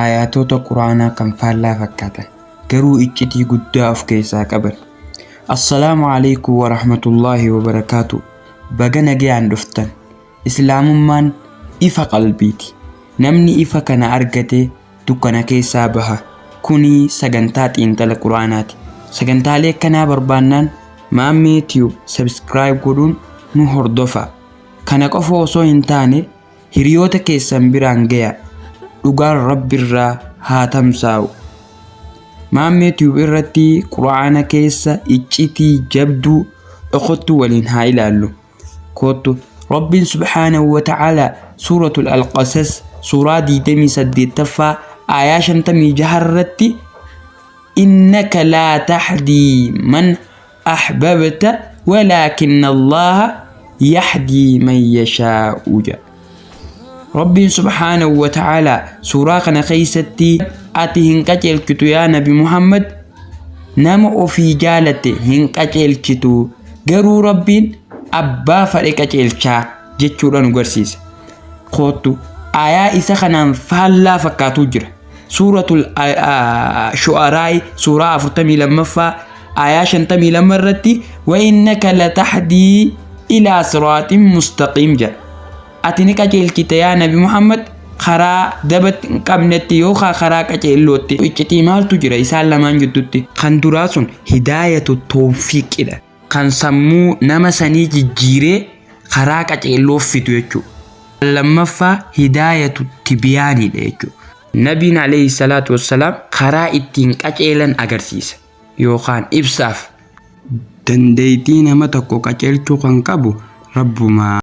ayatoota quraanaa kan faallaa fakkaatan garuu iccitii guddaa of keessaa qaban. Assalaamu alaykum wa rahmatullahi wa barakaatu. Baga nagayaan dhuftan. Islaamummaan ifa qalbiiti. Namni ifa kana argate dukkana keessaa baha. Kuni sagantaa xiinxala quraanaati. Sagantaalee kanaa barbaannaan Maammee Tube subscribe godhuun nu hordofa. Kana qofa osoo hin taane hiriyoota keessan biraan gaya. Dhugaan Rabbirraa haa tamsaa'u. Maammee Tube irratti quraana keessa iccitii jabduu dhokottu waliin haa ilaallu. Kootu Rabbiin subhaanahu wa ta'ala suuratul Al-Qasas suuraa 28 aayaa 56 irratti innaka laa tahdii man ahbabta walaakinna Allaha yahdii man yashaa'u. Rabbiin subhaanahu wa ta'ala suuraa kana keessatti ati hin qajeelchitu yaa Nabi Muhammad, nama ofii jaalate hin qajeelchitu, garuu Rabbiin abbaa fedhe qajeelchaa jechuudha nu garsiisa. Kootu aayaa isa kanaan faallaa fakkaatu jira. Suuratul Shu'araa suuraa 42 aayaa 52 irratti wa innaka latahdii ilaa siraatin mustaqiim jedha. Ati ni qajeelchite yaa Nabi Muhammad karaa dabat hin qabnetti yookaan karaa qajeellootti. Iccitii maaltu jira isaan lamaan gidduutti? Kan duraa sun hidaayatu tawfiiqidha. Kan sammuu nama sanii jijjiiree karaa qajeelloo fidu jechuudha. Lammaffaa hidaayatu tibyaanidha jechuudha. Nabiin alayhi salaatu wassalaam karaa ittiin qajeelan agarsiisa yookaan ibsaaf. Dandeettii nama tokko qajeelchuu kan qabu Rabbumaa.